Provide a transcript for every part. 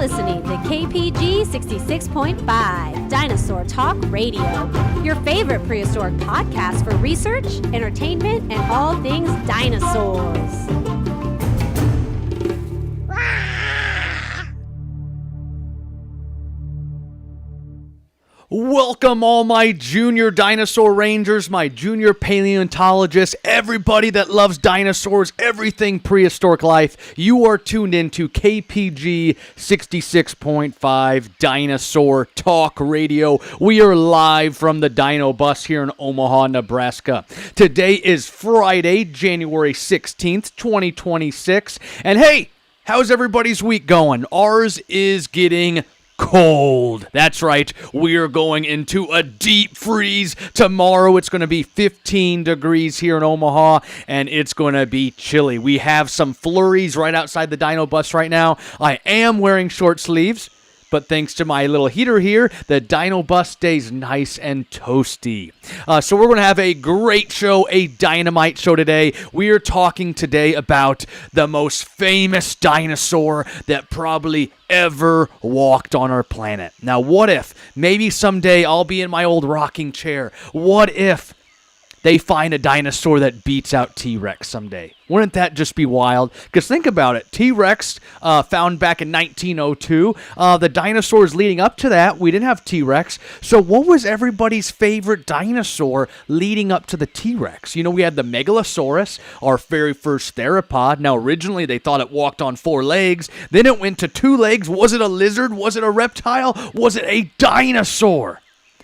listening to KPG 66.5, Dinosaur Talk Radio, your favorite prehistoric podcast for research, entertainment, and all things dinosaurs. Welcome all my junior dinosaur rangers, my junior paleontologists, everybody that loves dinosaurs, everything prehistoric life. You are tuned into KPG 66.5 Dinosaur Talk Radio. We are live from the Dino Bus here in Omaha, Nebraska. Today is Friday, January 16th, 2026. And hey, how's everybody's week going? Ours is getting cold. That's right. We are going into a deep freeze. Tomorrow it's going to be 15 degrees here in Omaha, and it's going to be chilly. We have some flurries right outside the Dino Bus right now. I am wearing short sleeves, but thanks to my little heater here, the Dino Bus stays nice and toasty. So we're going to have a great show, a dynamite show today. We are talking today about the most famous dinosaur that probably ever walked on our planet. Now, what if maybe someday I'll be in my old rocking chair? What if they find a dinosaur that beats out T.rex someday? Wouldn't that just be wild? Because think about it. T.rex found back in 1902. The dinosaurs leading up to that, we didn't have T.rex. So what was everybody's favorite dinosaur leading up to the T.rex? You know, we had the Megalosaurus, our very first theropod. Now, originally they thought it walked on 4 legs. Then it went to 2 legs. Was it a lizard? Was it a reptile? Was it a dinosaur?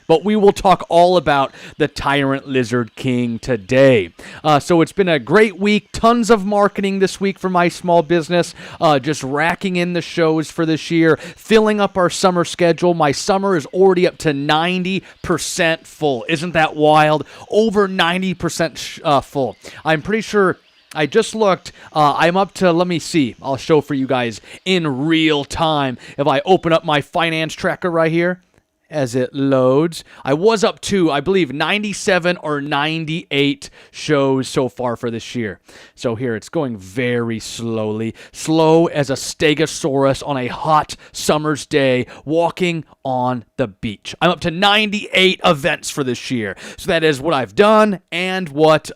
But we will talk all about the Tyrant Lizard King today. So it's been a great week. Tons of marketing this week for my small business. Just racking in the shows for this year. Filling up our summer schedule. My summer is already up to 90% full. Isn't that wild? Over 90% full. I'm pretty sure... I just looked. I'm up to, let me see. I'll show for you guys in real time. If I open up my finance tracker right here, as it loads, I was up to, I believe, 97 or 98 shows so far for this year. So here, it's going very slowly. Slow as a stegosaurus on a hot summer's day, walking on the beach. I'm up to 98 events for this year. So that is what I've done and what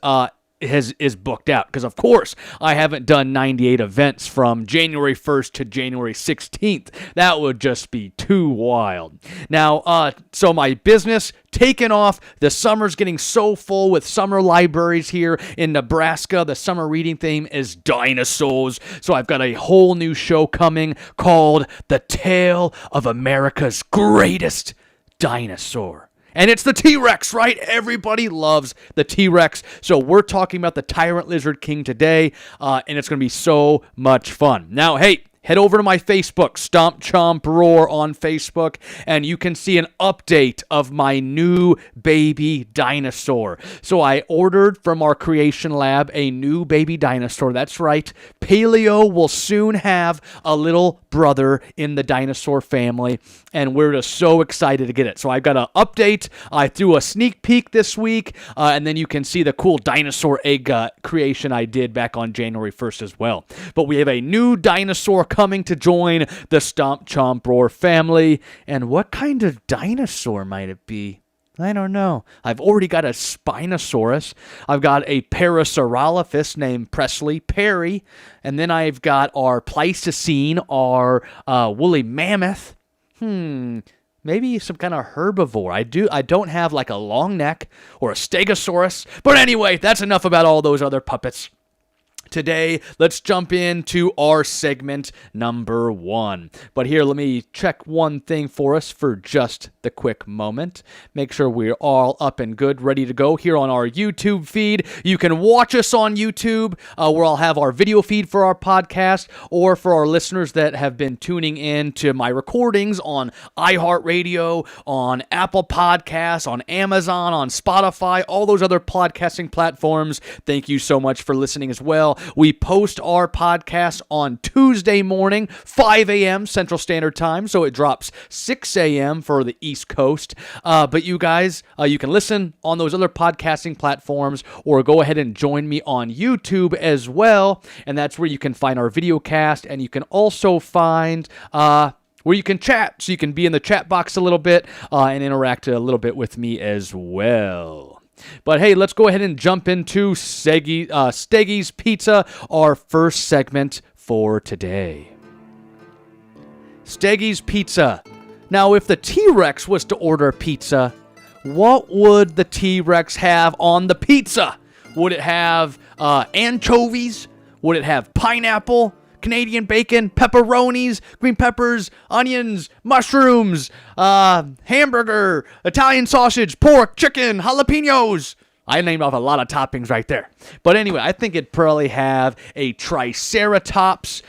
is booked out, because of course I haven't done 98 events from January 1st to January 16th. That would just be too wild. Now, so my business taking off. The summer's getting so full with summer libraries here in Nebraska. The summer reading theme is dinosaurs. So I've got a whole new show coming called The Tale of America's Greatest Dinosaur. And it's the T.rex, right? Everybody loves the T.rex. So we're talking about the Tyrant Lizard King today, and it's going to be so much fun. Now, hey, head over to my Facebook, Stomp Chomp Roar on Facebook, and you can see an update of my new baby dinosaur. So I ordered from our creation lab a new baby dinosaur. That's right. Paleo will soon have a little brother in the dinosaur family, and we're just so excited to get it. So I've got an update. I threw a sneak peek this week, and then you can see the cool dinosaur egg creation I did back on January 1st as well. But we have a new dinosaur coming to join the Stomp Chomp Roar family. And what kind of dinosaur might it be? I don't know. I've already got a Spinosaurus. I've got a Parasaurolophus named Presley Perry. And then I've got our Pleistocene, our woolly mammoth. Maybe some kind of herbivore. I don't have like a long neck or a Stegosaurus. But anyway, that's enough about all those other puppets. Today, let's jump into our segment number 1. But here, let me check one thing for us for just the quick moment. Make sure we're all up and good, ready to go here on our YouTube feed. You can watch us on YouTube, where I'll have our video feed for our podcast, or for our listeners that have been tuning in to my recordings on iHeartRadio, on Apple Podcasts, on Amazon, on Spotify, all those other podcasting platforms. Thank you so much for listening as well. We post our podcast on Tuesday morning, 5 a.m. Central Standard Time, so it drops 6 a.m. for the East Coast. But you guys, you can listen on those other podcasting platforms, or go ahead and join me on YouTube as well, and that's where you can find our video cast, and you can also find where you can chat, so you can be in the chat box a little bit and interact a little bit with me as well. But hey, let's go ahead and jump into Steggy's Pizza, our first segment for today. Steggy's Pizza. Now, if the T-Rex was to order pizza, what would the T-Rex have on the pizza? Would it have anchovies? Would it have pineapple, Canadian bacon, pepperonis, green peppers, onions, mushrooms, hamburger, Italian sausage, pork, chicken, jalapenos? I named off a lot of toppings right there. But anyway, I think it'd probably have a Triceratops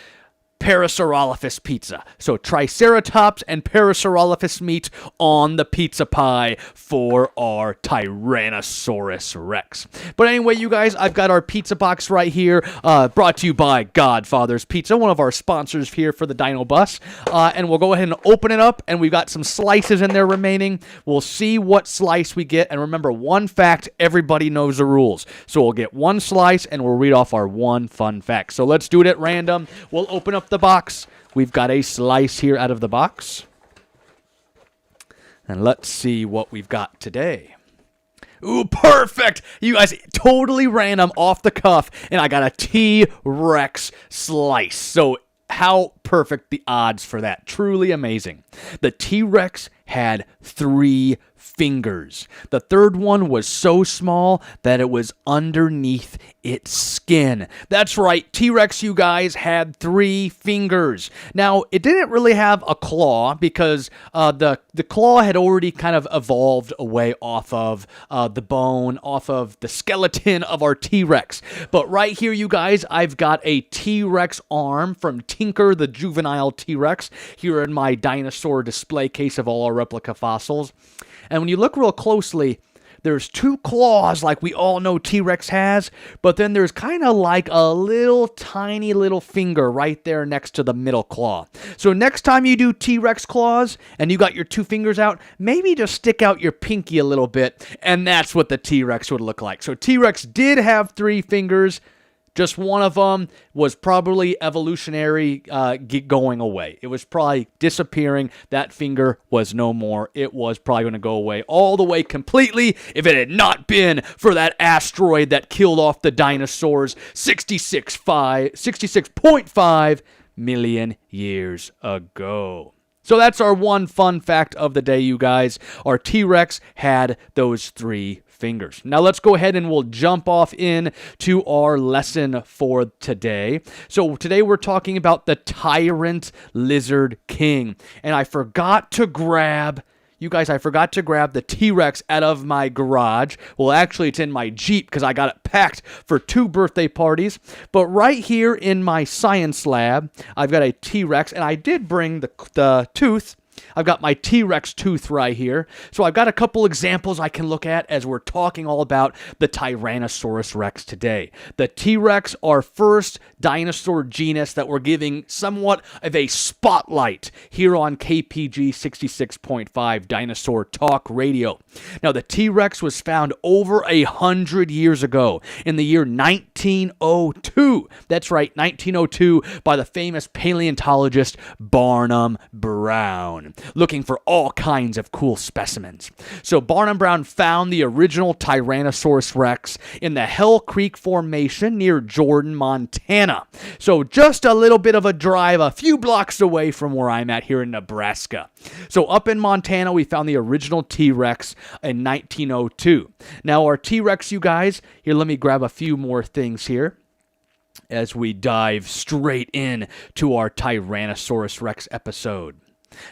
Parasaurolophus pizza. So Triceratops and Parasaurolophus meat on the pizza pie for our Tyrannosaurus Rex. But anyway, you guys, I've got our pizza box right here, brought to you by Godfather's Pizza, one of our sponsors here for the Dino Bus. And we'll go ahead and open it up, and we've got some slices in there remaining. We'll see what slice we get. And remember, one fact, everybody knows the rules. So we'll get one slice, and we'll read off our one fun fact. So let's do it at random. We'll open up the box. We've got a slice here out of the box. And let's see what we've got today. Ooh, perfect! You guys, totally random, off the cuff, and I got a T-Rex slice. So how perfect the odds for that. Truly amazing. The T-Rex had 3 fingers. The third one was so small that it was underneath its skin. That's right, T-Rex, you guys, had 3 fingers. Now, it didn't really have a claw because the claw had already kind of evolved away off of the bone, off of the skeleton of our T-Rex. But right here, you guys, I've got a T-Rex arm from Tinker, the juvenile T-Rex, here in my dinosaur display case of all our replica fossils. And when you look real closely, there's 2 claws like we all know T-Rex has, but then there's kind of like a little tiny little finger right there next to the middle claw. So next time you do T-Rex claws and you got your 2 fingers out, maybe just stick out your pinky a little bit, and that's what the T-Rex would look like. So T-Rex did have 3 fingers. Just one of them was probably evolutionary going away. It was probably disappearing. That finger was no more. It was probably going to go away all the way completely if it had not been for that asteroid that killed off the dinosaurs 66.5 million years ago. So that's our one fun fact of the day, you guys. Our T-Rex had those 3 fingers. Now let's go ahead and we'll jump off in to our lesson for today. So today we're talking about the Tyrant Lizard King. And I forgot to grab the T-Rex out of my garage. Well, actually, it's in my Jeep because I got it packed for 2 birthday parties. But right here in my science lab, I've got a T-Rex, and I did bring the tooth. I've got my T-Rex tooth right here. So I've got a couple examples I can look at as we're talking all about the Tyrannosaurus Rex today. The T-Rex, our first dinosaur genus that we're giving somewhat of a spotlight here on KPG 66.5 Dinosaur Talk Radio. Now, the T-Rex was found over 100 years ago in the year 1902. That's right, 1902, by the famous paleontologist Barnum Brown, looking for all kinds of cool specimens. So Barnum Brown found the original Tyrannosaurus Rex in the Hell Creek Formation near Jordan, Montana. So just a little bit of a drive, a few blocks away from where I'm at here in Nebraska. So up in Montana, we found the original T-Rex in 1902. Now our T-Rex, you guys, here, let me grab a few more things here as we dive straight in to our Tyrannosaurus Rex episode.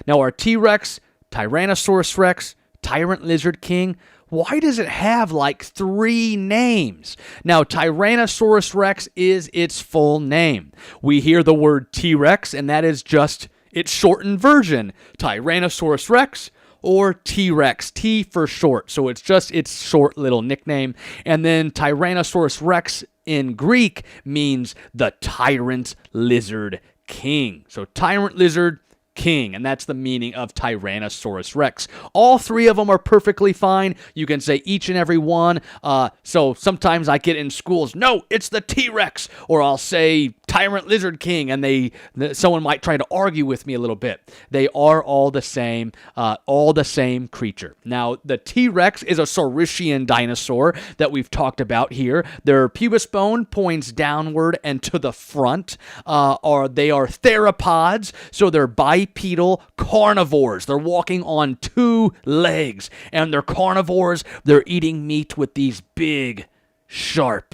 Now our T-Rex, Tyrannosaurus Rex, Tyrant Lizard King, why does it have like 3 names? Now, Tyrannosaurus Rex is its full name. We hear the word T-Rex, and that is just its shortened version, Tyrannosaurus Rex or T-Rex, T for short. So it's just its short little nickname. And then Tyrannosaurus Rex in Greek means the Tyrant Lizard King. So Tyrant Lizard King, and that's the meaning of Tyrannosaurus Rex. All 3 of them are perfectly fine. You can say each and every one. So sometimes I get in schools, no, it's the T-Rex, or I'll say Tyrant Lizard King, and someone might try to argue with me a little bit. They are all the same creature. Now, the T.rex is a Saurischian dinosaur that we've talked about here. Their pubis bone points downward and to the front. They are theropods, so they're bipedal carnivores. They're walking on two legs, and they're carnivores. They're eating meat with these big, sharp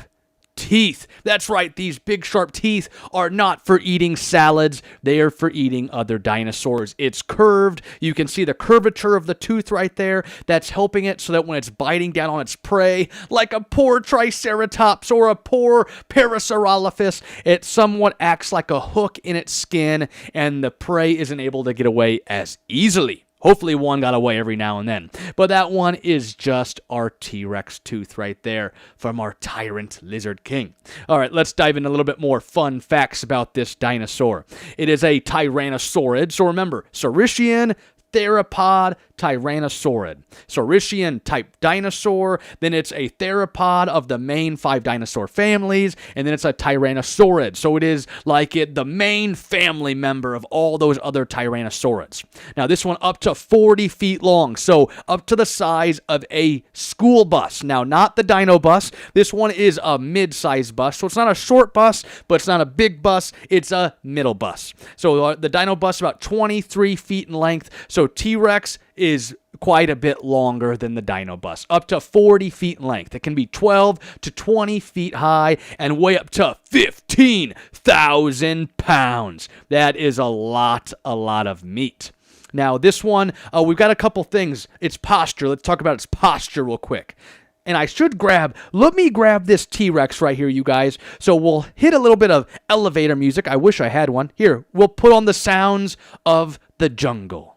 teeth. That's right, these big sharp teeth are not for eating salads. They are for eating other dinosaurs. It's curved. You can see the curvature of the tooth right there. That's helping it so that when it's biting down on its prey, like a poor Triceratops or a poor Parasaurolophus, it somewhat acts like a hook in its skin, and the prey isn't able to get away as easily. Hopefully one got away every now and then. But that one is just our T-Rex tooth right there from our Tyrant Lizard King. All right, let's dive into a little bit more fun facts about this dinosaur. It is a tyrannosaurid. So remember, Saurischian, theropod, Tyrannosaurid. Saurischian type dinosaur, then it's a theropod of the main 5 dinosaur families, and then it's a Tyrannosaurid. So it is like the main family member of all those other Tyrannosaurids. Now this one up to 40 feet long, so up to the size of a school bus. Now not the Dino bus, this one is a mid-sized bus, so it's not a short bus, but it's not a big bus, it's a middle bus. So the Dino bus about 23 feet in length, so T-Rex is quite a bit longer than the Dino bus, up to 40 feet in length. It can be 12 to 20 feet high and weigh up to 15,000 pounds. That is a lot of meat. Now this one, we've got a couple things. Its posture. Let's talk about its posture real quick. And I should let me grab this T-Rex right here, you guys. So we'll hit a little bit of elevator music. I wish I had one. Here, we'll put on the sounds of the jungle.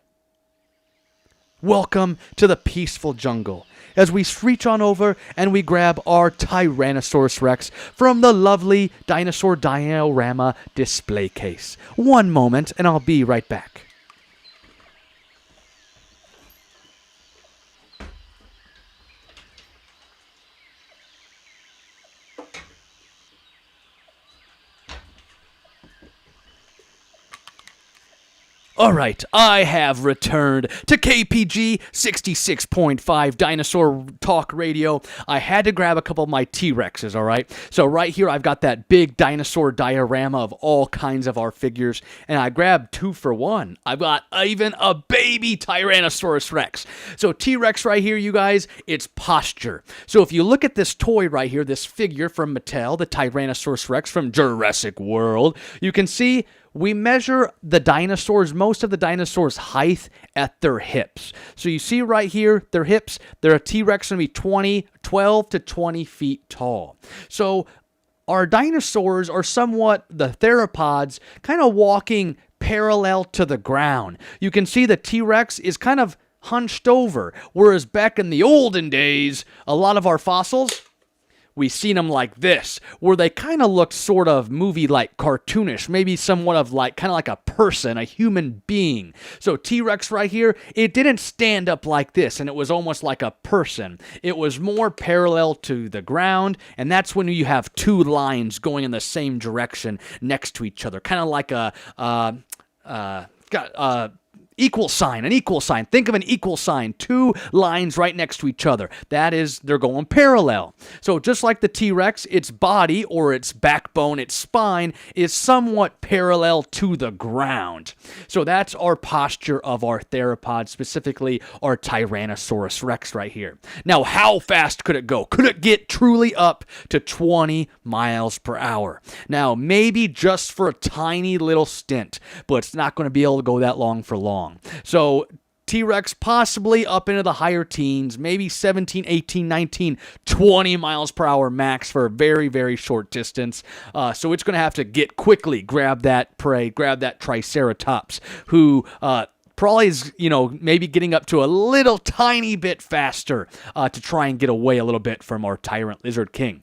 Welcome to the peaceful jungle as we reach on over and we grab our Tyrannosaurus Rex from the lovely dinosaur diorama display case. One moment and I'll be right back. All right, I have returned to KPG 66.5 Dinosaur Talk Radio. I had to grab a couple of my T-Rexes, all right? So right here, I've got that big dinosaur diorama of all kinds of our figures, and I grabbed 2 for 1. I've got even a baby Tyrannosaurus Rex. So T-Rex right here, you guys, it's posture. So if you look at this toy right here, this figure from Mattel, the Tyrannosaurus Rex from Jurassic World, you can see we measure the dinosaurs, most of the dinosaurs' height at their hips. So you see right here, their hips, a T-Rex going to be 12 to 20 feet tall. So our dinosaurs are somewhat, the theropods, kind of walking parallel to the ground. You can see the T-Rex is kind of hunched over, whereas back in the olden days, a lot of our fossils, we seen them like this, where they kind of looked sort of movie-like, cartoonish, maybe somewhat of kind of like a person, a human being. So T-Rex right here, it didn't stand up like this, and it was almost like a person. It was more parallel to the ground, and that's when you have 2 lines going in the same direction next to each other, kind of like equal sign, an equal sign. Think of an equal sign, 2 lines right next to each other. That is, they're going parallel. So just like the T-Rex, its body or its backbone, its spine is somewhat parallel to the ground. So that's our posture of our theropod, specifically our Tyrannosaurus Rex right here. Now, how fast could it go? Could it get truly up to 20 miles per hour? Now, maybe just for a tiny little stint, but it's not going to be able to go that long for long. So T-Rex possibly up into the higher teens, maybe 17, 18, 19, 20 miles per hour max for a very, very short distance. So it's going to have to get quickly, grab that prey, grab that Triceratops, who probably is, maybe getting up to a little tiny bit faster to try and get away a little bit from our Tyrant Lizard King.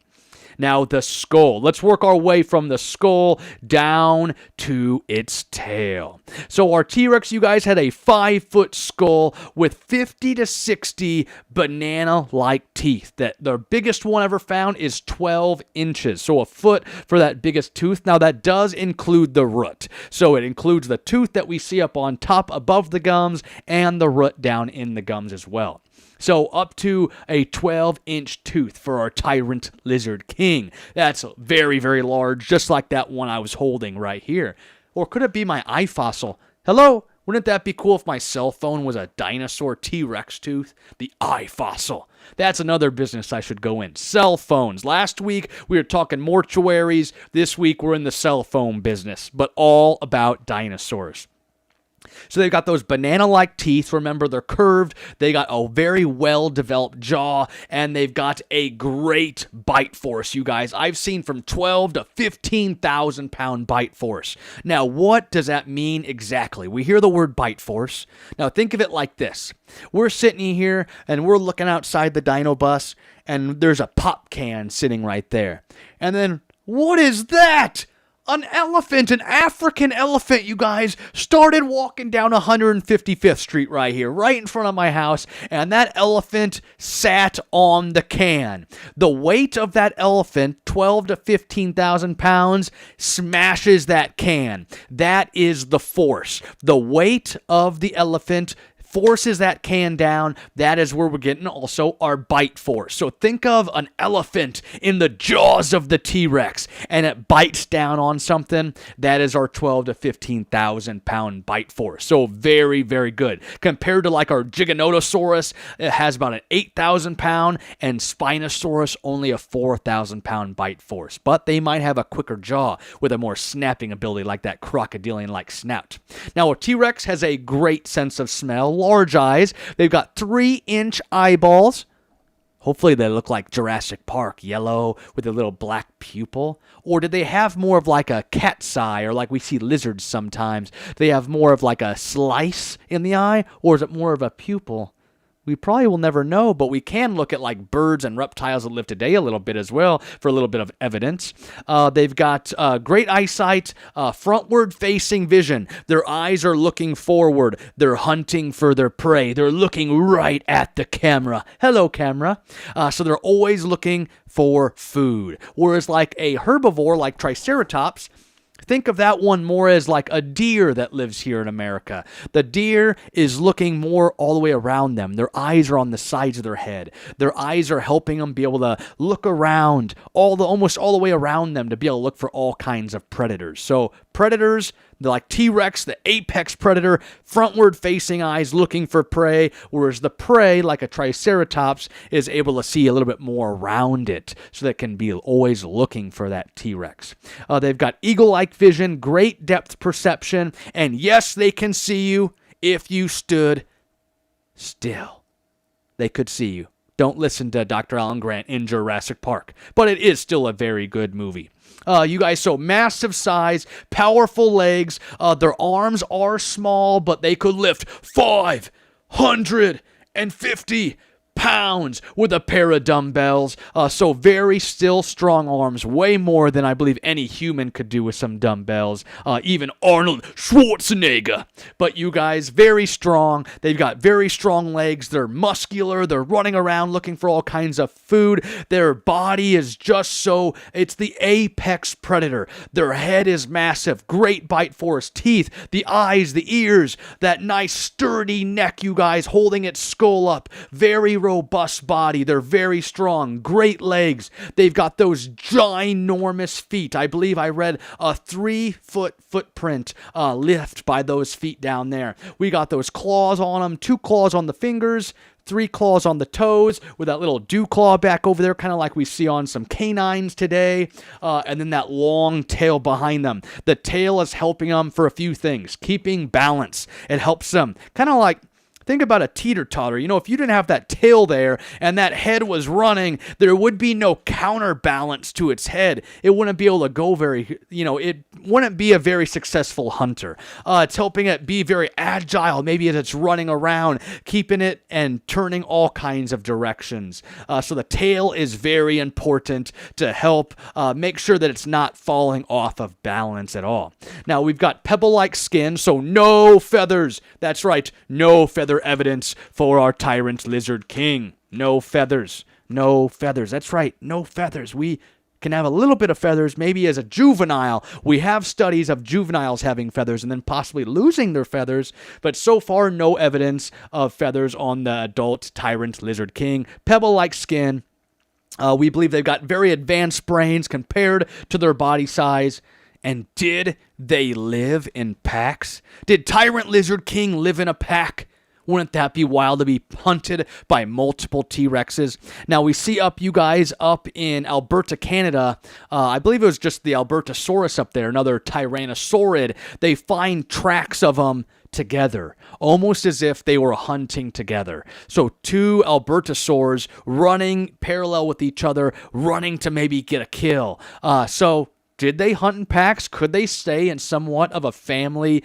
Now the skull. Let's work our way from the skull down to its tail. So our T-Rex, you guys, had a 5-foot skull with 50 to 60 banana-like teeth. That the biggest one ever found is 12 inches. So a foot for that biggest tooth. Now that does include the root. So it includes the tooth that we see up on top above the gums and the root down in the gums as well. So up to a 12-inch tooth for our Tyrant Lizard King. That's very, very large, just like that one I was holding right here. Or could it be my eye fossil? Hello? Wouldn't that be cool if my cell phone was a dinosaur T.rex tooth? The eye fossil. That's another business I should go in. Cell phones. Last week, we were talking mortuaries. This week, we're in the cell phone business, but all about dinosaurs. So they've got those banana-like teeth. Remember, they're curved. They got a very well-developed jaw, and they've got a great bite force, you guys. I've seen from 12 to 15,000 pound bite force. Now, what does that mean exactly? We hear the word bite force. Now, think of it like this. We're sitting here, and we're looking outside the dino bus, and there's a pop can sitting right there. And then, what is that? An elephant, an African elephant, you guys, started walking down 155th Street right here, right in front of my house, and that elephant sat on the can. The weight of that elephant, 12 to 15,000 pounds, smashes that can. That is the force. The weight of the elephant forces that can down. That is where we're getting also our bite force. So think of an elephant in the jaws of the T-Rex, and it bites down on something. That is our 12 to 15,000 pound bite force. So very, very good. Compared to like our Giganotosaurus, it has about an 8,000 pound, and Spinosaurus only a 4,000 pound bite force. But they might have a quicker jaw with a more snapping ability like that crocodilian-like snout. Now a T-Rex has a great sense of smell. Large eyes. They've got 3-inch eyeballs. Hopefully they look like Jurassic Park, yellow with a little black pupil. Or do they have more of like a cat's eye, or like we see lizards sometimes? Do they have more of like a slice in the eye, or is it more of a pupil? We probably will never know, but we can look at like birds and reptiles that live today a little bit as well for a little bit of evidence. They've got great eyesight, frontward-facing vision. Their eyes are looking forward. They're hunting for their prey. They're looking right at the camera. Hello, camera. So they're always looking for food. Whereas like a herbivore like Triceratops, think of that one more as like a deer that lives here in America. The deer is looking more all the way around them. Their eyes are on the sides of their head. Their eyes are helping them be able to look around almost all the way around them to be able to look for all kinds of predators. So predators, they're like T-Rex, the apex predator, frontward-facing eyes looking for prey, whereas the prey, like a Triceratops, is able to see a little bit more around it, so that can be always looking for that T-Rex. They've got eagle-like vision, great depth perception, and yes, they can see you if you stood still. They could see you. Don't listen to Dr. Alan Grant in Jurassic Park, but it is still a very good movie. You guys, so massive size, powerful legs. Their arms are small, but they could lift 550 pounds with a pair of dumbbells. So very still strong arms, way more than I believe any human could do with some dumbbells. Even Arnold Schwarzenegger. But you guys, very strong. They've got very strong legs. They're muscular. They're running around looking for all kinds of food. Their body is just so, it's the apex predator. Their head is massive. Great bite force. Teeth, the eyes, the ears, that nice sturdy neck, you guys, holding its skull up. Very robust body. They're very strong. Great legs. They've got those ginormous feet. I believe I read a 3-foot footprint lift by those feet down there. We got those claws on them. 2 claws on the fingers. 3 claws on the toes with that little dew claw back over there, kind of like we see on some canines today. And then that long tail behind them. The tail is helping them for a few things. Keeping balance. It helps them kind of like, Think about a teeter-totter. If you didn't have that tail there and that head was running, there would be no counterbalance to its head. It wouldn't be able to go it wouldn't be a very successful hunter. It's helping it be very agile, maybe as it's running around, keeping it and turning all kinds of directions. So the tail is very important to help make sure that it's not falling off of balance at all. Now, we've got pebble-like skin, so no feathers. That's right, no feather evidence for our Tyrant Lizard King. No feathers. No feathers. That's right, no feathers. We can have a little bit of feathers, maybe as a juvenile. We have studies of juveniles having feathers and then possibly losing their feathers, but so far no evidence of feathers on the adult Tyrant Lizard King. Pebble-like skin. We believe they've got very advanced brains compared to their body size. And did they live in packs? Did Tyrant Lizard King live in a pack? Wouldn't that be wild to be hunted by multiple T-Rexes? Now, we see you guys up in Alberta, Canada. I believe it was just the Albertosaurus up there, another Tyrannosaurid. They find tracks of them together, almost as if they were hunting together. So two Albertosaurs running parallel with each other, running to maybe get a kill. Did they hunt in packs? Could they stay in somewhat of a family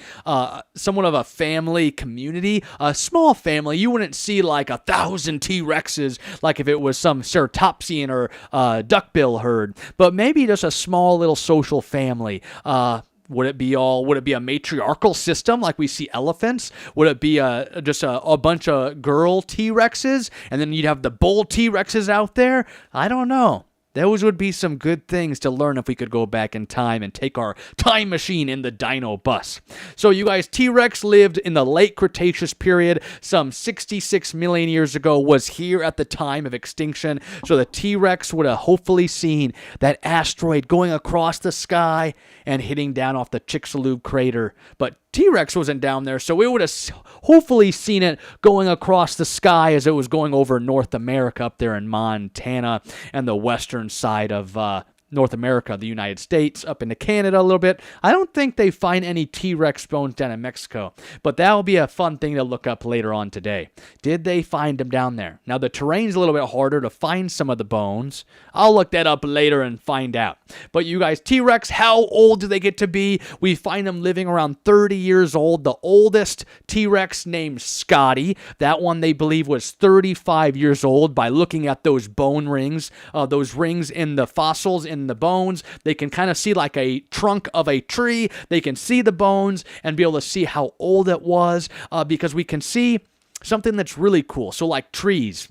community? A small family. You wouldn't see like 1,000 T-Rexes like if it was some ceratopsian or duckbill herd, but maybe just a small little social family. Would it be a matriarchal system like we see elephants? Would it be just a bunch of girl T-Rexes, and then you'd have the bull T-Rexes out there? I don't know. Those would be some good things to learn if we could go back in time and take our time machine in the dino bus. So you guys, T-Rex lived in the late Cretaceous period, some 66 million years ago, was here at the time of extinction. So the T-Rex would have hopefully seen that asteroid going across the sky and hitting down off the Chicxulub crater. But T-Rex wasn't down there, so we would have hopefully seen it going across the sky as it was going over North America up there in Montana and the western side of North America, the United States, up into Canada a little bit. I don't think they find any T-Rex bones down in Mexico, but that'll be a fun thing to look up later on today. Did they find them down there? Now, the terrain's a little bit harder to find some of the bones. I'll look that up later and find out. But you guys, T-Rex, how old do they get to be? We find them living around 30 years old. The oldest T-Rex named Scotty, that one they believe was 35 years old by looking at those bone rings, those rings in the fossils in the bones. They can kind of see like a trunk of a tree. They can see the bones and be able to see how old it was because we can see something that's really cool. So like trees,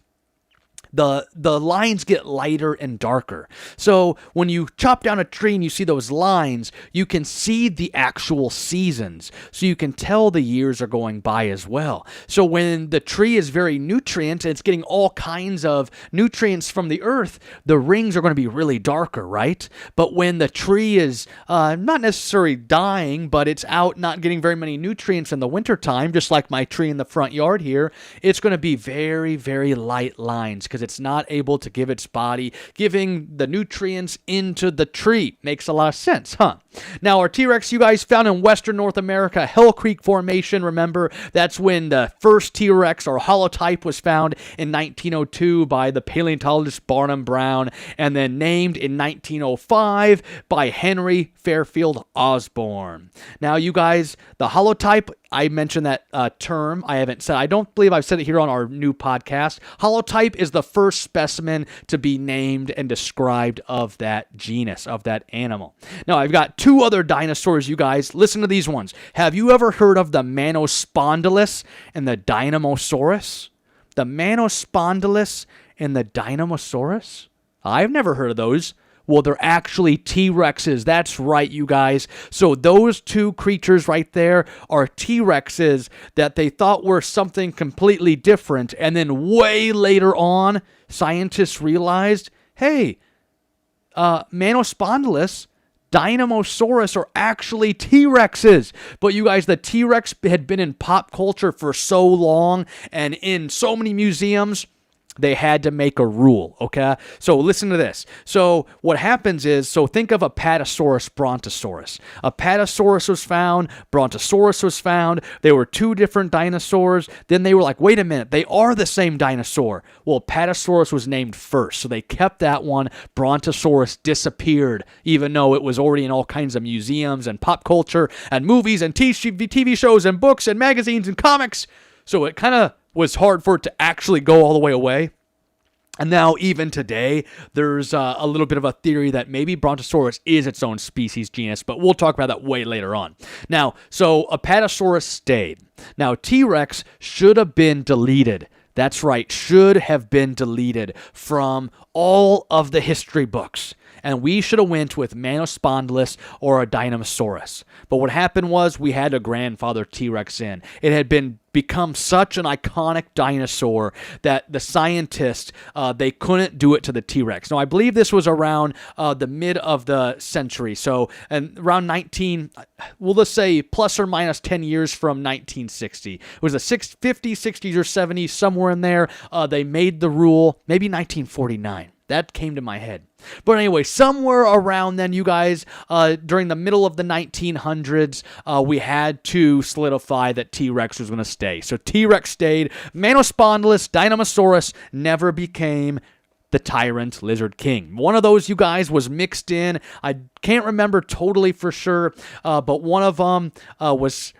the lines get lighter and darker. So when you chop down a tree and you see those lines, you can see the actual seasons. So you can tell the years are going by as well. So when the tree is very nutrient and it's getting all kinds of nutrients from the earth, the rings are going to be really darker, right? But when the tree is not necessarily dying, but it's out not getting very many nutrients in the wintertime, just like my tree in the front yard here, it's going to be very, very light lines because it's not able to give its body, giving the nutrients into the tree. Makes a lot of sense, huh? Now, our T-Rex, you guys, found in Western North America, Hell Creek Formation. Remember, that's when the first T-Rex or holotype was found in 1902 by the paleontologist Barnum Brown, and then named in 1905 by Henry Fairfield Osborn. Now, you guys, the holotype, I mentioned that term. I don't believe I've said it here on our new podcast. Holotype is the first specimen to be named and described of that genus, of that animal. Now, I've got two other dinosaurs, you guys. Listen to these ones. Have you ever heard of the Manospondylus and the Dinosaurus? The Manospondylus and the Dinosaurus? I've never heard of those. Well, they're actually T-Rexes. That's right, you guys. So those two creatures right there are T-Rexes that they thought were something completely different. And then way later on, scientists realized, hey, Manospondylus, Dinosaurus are actually T-Rexes. But you guys, the T-Rex had been in pop culture for so long and in so many museums they had to make a rule, okay? So listen to this. So what happens is, so think of Apatosaurus brontosaurus. Apatosaurus was found, Brontosaurus was found. They were two different dinosaurs. Then they were like, wait a minute, they are the same dinosaur. Well, Apatosaurus was named first, so they kept that one. Brontosaurus disappeared, even though it was already in all kinds of museums and pop culture and movies and TV shows and books and magazines and comics. So it kind of was hard for it to actually go all the way away. And now, even today, there's a little bit of a theory that maybe Brontosaurus is its own species genus, but we'll talk about that way later on. Now, so Apatosaurus stayed. Now, T-Rex should have been deleted. That's right, should have been deleted from all of the history books. And we should have went with Manospondylus or a Dinosaurus. But what happened was we had a grandfather T-Rex in. It had become such an iconic dinosaur that the scientists, they couldn't do it to the T-Rex. Now, I believe this was around the mid of the century. So, and around let's say plus or minus 10 years from 1960. It was the 50s, 60s, or 70s, somewhere in there. They made the rule, maybe 1949. That came to my head. But anyway, somewhere around then, you guys, during the middle of the 1900s, we had to solidify that T-Rex was going to stay. So T-Rex stayed. Manospondylus, Dinosaurus never became the Tyrant Lizard King. One of those, you guys, was mixed in. I can't remember totally for sure, but one of them was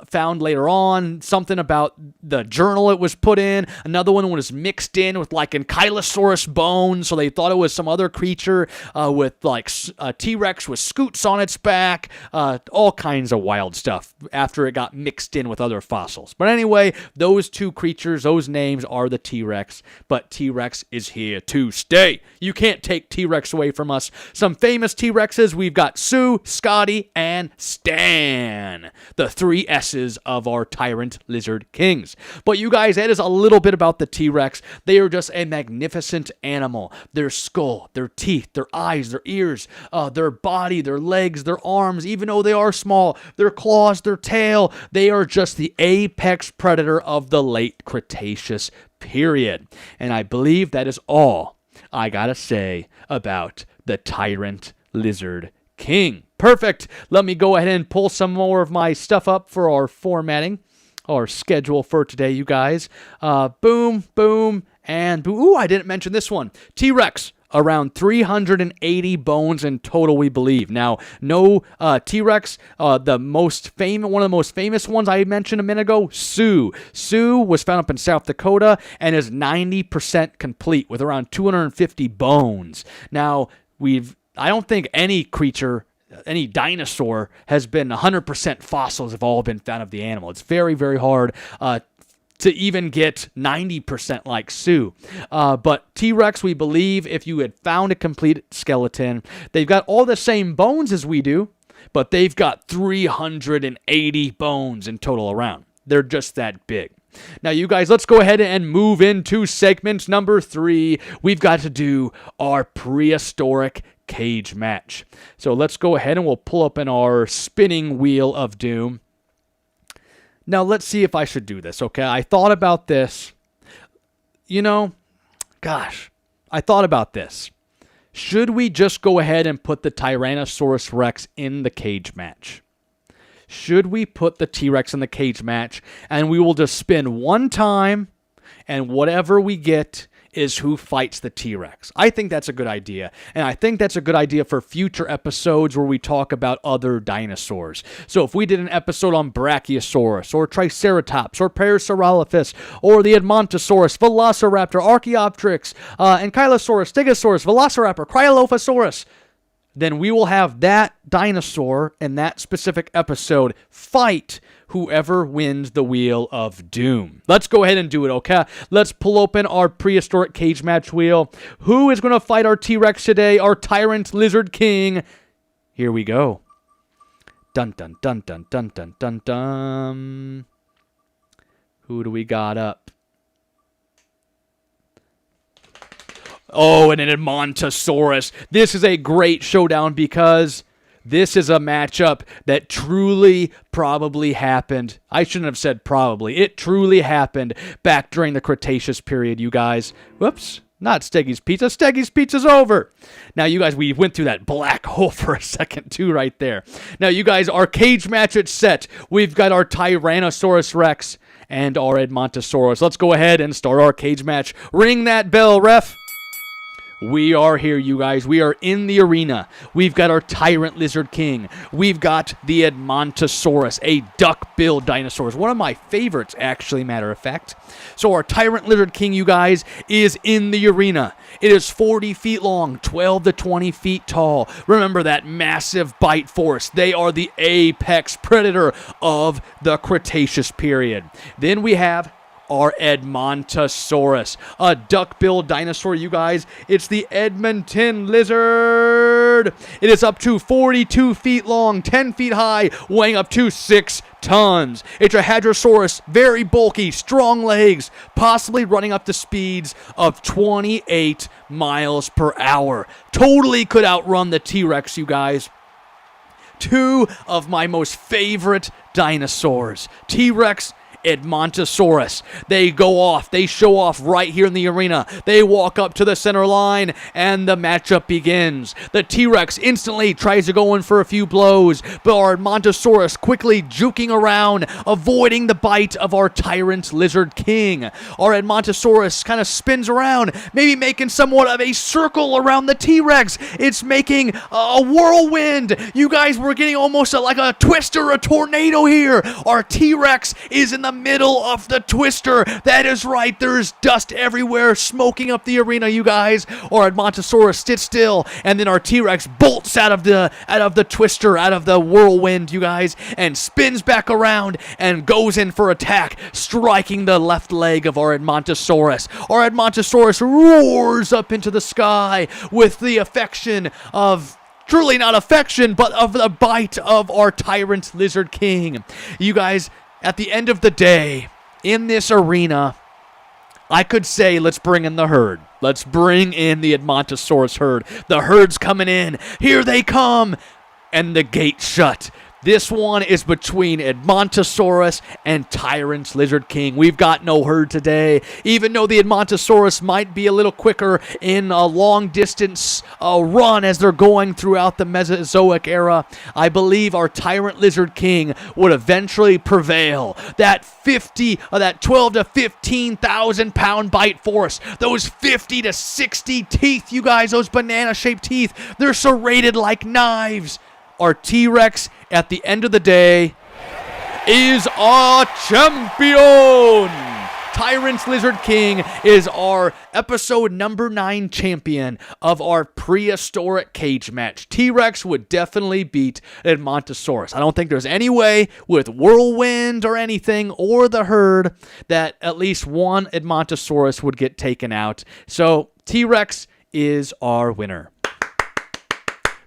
found later on, something about the journal it was put in. Another one was mixed in with like Ankylosaurus bones, so they thought it was some other creature with like a T-Rex with scoots on its back, all kinds of wild stuff after it got mixed in with other fossils. But anyway, those two creatures, those names are the T-Rex, but T-Rex is here to stay. You can't take T-Rex away from us. Some famous T-Rexes, we've got Sue, Scotty, and Stan, the three S's of our Tyrant Lizard Kings. But you guys, that is a little bit about the T-Rex. They are just a magnificent animal. Their skull, their teeth, their eyes, their ears, their body, their legs, their arms, even though they are small, their claws, their tail, they are just the apex predator of the late Cretaceous period. And I believe that is all I gotta say about the Tyrant Lizard King. Perfect. Let me go ahead and pull some more of my stuff up for our formatting, our schedule for today, you guys. Boom, boom, and boom. Ooh, I didn't mention this one. T-Rex, around 380 bones in total, we believe. Now, no T-Rex, one of the most famous ones I mentioned a minute ago, Sue. Sue was found up in South Dakota and is 90% complete with around 250 bones. Now, I don't think any dinosaur has been 100% fossils have all been found of the animal. It's very, very hard to even get 90% like Sue. But T-Rex, we believe, if you had found a complete skeleton, they've got all the same bones as we do, but they've got 380 bones in total around. They're just that big. Now, you guys, let's go ahead and move into segment number 3. We've got to do our prehistoric cage match. So let's go ahead and we'll pull up in our spinning wheel of doom. Now, let's see if I should do this, okay? I thought about this. I thought about this. Should we just go ahead and put the Tyrannosaurus Rex in the cage match? Should we put the T-Rex in the cage match and we will just spin one time and whatever we get is who fights the T-Rex? I think that's a good idea. And I think that's a good idea for future episodes where we talk about other dinosaurs. So if we did an episode on Brachiosaurus or Triceratops or Parasaurolophus or the Edmontosaurus, Velociraptor, Archaeopteryx, Ankylosaurus, Stegosaurus, Velociraptor, Cryolophosaurus, then we will have that dinosaur in that specific episode fight whoever wins the Wheel of Doom. Let's go ahead and do it, okay? Let's pull open our prehistoric cage match wheel. Who is going to fight our T-Rex today? Our Tyrant Lizard King. Here we go. Dun, dun, dun, dun, dun, dun, dun, dun. Who do we got up? Oh, and an Edmontosaurus. This is a great showdown because This is a matchup that truly probably happened. I shouldn't have said probably. It truly happened back during the Cretaceous period, you guys. Whoops. Not Steggy's Pizza. Steggy's Pizza's over. Now, you guys, we went through that black hole for a second, too, right there. Now, you guys, our cage match is set. We've got our Tyrannosaurus Rex and our Edmontosaurus. Let's go ahead and start our cage match. Ring that bell, ref. We are here, you guys. We are in the arena. We've got our Tyrant Lizard King. We've got the Edmontosaurus, a duck-billed dinosaur. One of my favorites, actually, matter of fact. So our Tyrant Lizard King, you guys, is in the arena. It is 40 feet long, 12 to 20 feet tall. Remember that massive bite force. They are the apex predator of the Cretaceous period. Then we have our Edmontosaurus, a duck-billed dinosaur, you guys. It's the Edmonton lizard. It is up to 42 feet long, 10 feet high, weighing up to 6 tons. It's a hadrosaurus, very bulky, strong legs, possibly running up to speeds of 28 miles per hour. Totally could outrun the T.rex, you guys. Two of my most favorite dinosaurs, T.rex, Edmontosaurus. They go off. They show off right here in the arena. They walk up to the center line, and the matchup begins. The T-Rex instantly tries to go in for a few blows, but our Edmontosaurus quickly juking around, avoiding the bite of our Tyrant Lizard King. Our Edmontosaurus kind of spins around, maybe making somewhat of a circle around the T-Rex. It's making a whirlwind. You guys, we're getting almost like a twister, a tornado here. Our T-Rex is in the middle of the twister. That is right. There's dust everywhere, smoking up the arena, you guys. Our Edmontosaurus sits still, and then our T-Rex bolts out of the twister, out of the whirlwind, you guys, and spins back around and goes in for attack, striking the left leg of our Edmontosaurus. Our Edmontosaurus roars up into the sky with the affection of, truly not affection, but of the bite of our Tyrant Lizard King. You guys, at the end of the day, in this arena, I could say, let's bring in the herd. Let's bring in the Edmontosaurus herd. The herd's coming in. Here they come. And the gate shut. This one is between Edmontosaurus and Tyrant Lizard King. We've got no herd today. Even though the Edmontosaurus might be a little quicker in a long-distance run as they're going throughout the Mesozoic era, I believe our Tyrant Lizard King would eventually prevail. That 12 to 15,000 pound bite force, those 50 to 60 teeth, you guys, those banana-shaped teeth, they're serrated like knives. Our T-Rex, at the end of the day, is our champion. Tyrant Lizard King is our episode number 9 champion of our prehistoric cage match. T-Rex would definitely beat Edmontosaurus. I don't think there's any way with whirlwind or anything or the herd that at least one Edmontosaurus would get taken out. So T-Rex is our winner.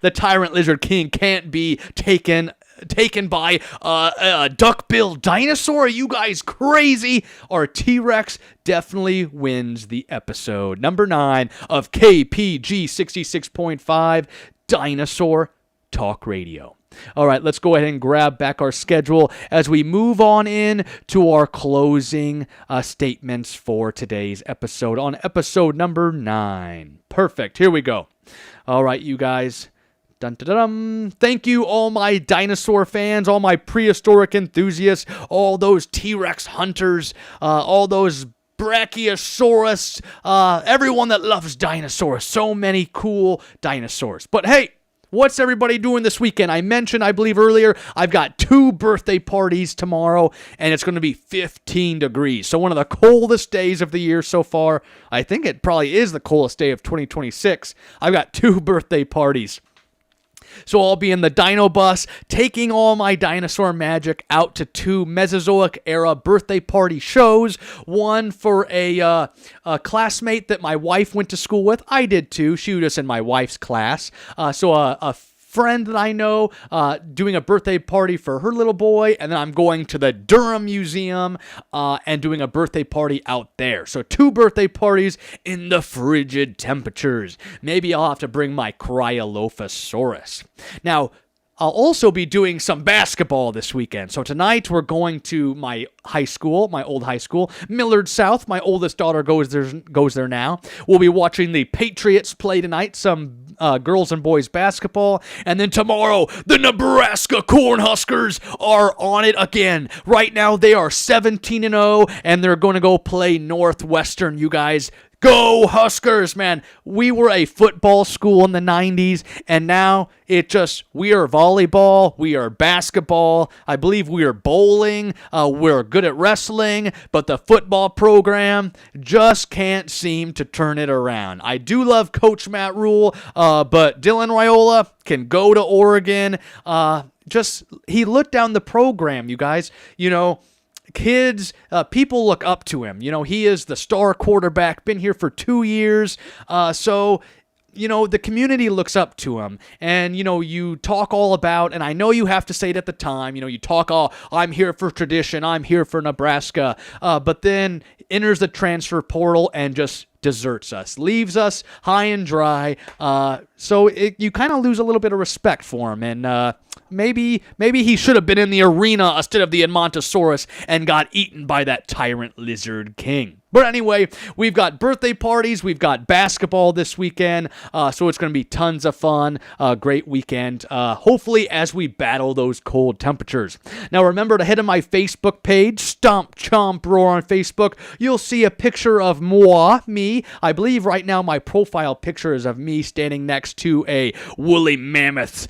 The Tyrant Lizard King can't be taken by a duck-billed dinosaur. Are you guys crazy? Our T-Rex definitely wins the episode number 9 of KPG 66.5 Dinosaur Talk Radio. All right, let's go ahead and grab back our schedule as we move on in to our closing statements for today's episode on episode number 9. Perfect. Here we go. All right, you guys. Dun, dun, dun, dun. Thank you, all my dinosaur fans, all my prehistoric enthusiasts, all those T-Rex hunters, all those Brachiosaurus, everyone that loves dinosaurs. So many cool dinosaurs. But hey, what's everybody doing this weekend? I mentioned, I believe earlier, I've got 2 birthday parties tomorrow, and it's going to be 15 degrees. So one of the coldest days of the year so far. I think it probably is the coldest day of 2026. I've got 2 birthday parties. So I'll be in the Dino Bus, taking all my dinosaur magic out to 2 Mesozoic era birthday party shows. One for a classmate that my wife went to school with. I did too. She was in my wife's class. So a friend that I know doing a birthday party for her little boy, and then I'm going to the Durham Museum and doing a birthday party out there. So 2 birthday parties in the frigid temperatures. Maybe I'll have to bring my Cryolophosaurus. Now, I'll also be doing some basketball this weekend. So tonight we're going to my high school, my old high school, Millard South. My oldest daughter goes there now. We'll be watching the Patriots play tonight, some girls and boys basketball. And then tomorrow, the Nebraska Cornhuskers are on it again. Right now they are 17-0, and they're going to go play Northwestern, you guys. Go Huskers, man. We were a football school in the 90s, and now we are volleyball, we are basketball, I believe we are bowling, we're good at wrestling, but the football program just can't seem to turn it around. I do love Coach Matt Rule, but Dylan Raiola can go to Oregon. He looked down the program, you guys. Kids, people look up to him. He is the star quarterback, been here for 2 years. So the community looks up to him. And, you talk all about, and I know you have to say it at the time, you talk all, I'm here for tradition, I'm here for Nebraska. But then enters the transfer portal and just deserts us, leaves us high and dry. So you kind of lose a little bit of respect for him. And maybe he should have been in the arena instead of the Edmontosaurus and got eaten by that Tyrant Lizard King. But anyway, we've got birthday parties, we've got basketball this weekend, so it's going to be tons of fun, great weekend, hopefully as we battle those cold temperatures. Now remember to head to my Facebook page, Stomp Chomp Roar on Facebook. You'll see a picture of me. I believe right now my profile picture is of me standing next to a woolly mammoth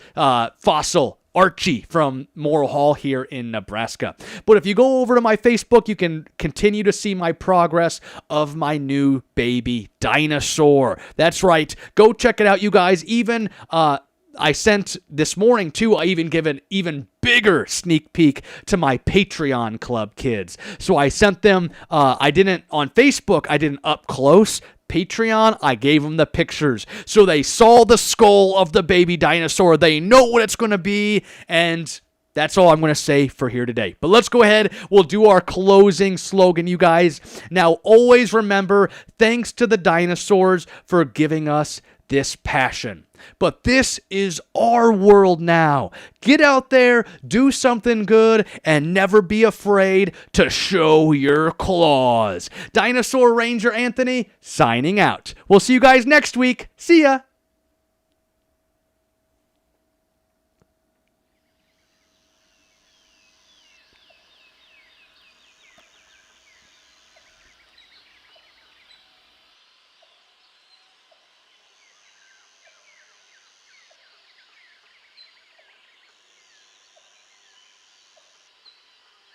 fossil, Archie from Morrill Hall here in Nebraska. But if you go over to my Facebook, you can continue to see my progress of my new baby dinosaur. That's right. Go check it out, you guys. Even I sent this morning, too, I even give an even bigger sneak peek to my Patreon club kids. So I sent them, on Facebook, I didn't up close. Patreon, I gave them the pictures. So they saw the skull of the baby dinosaur. They know what it's going to be. And that's all I'm going to say for here today. But let's go ahead. We'll do our closing slogan, you guys. Now, always remember, thanks to the dinosaurs for giving us this passion. But this is our world now. Get out there, do something good, and never be afraid to show your claws. Dinosaur Ranger Anthony, signing out. We'll see you guys next week. See ya.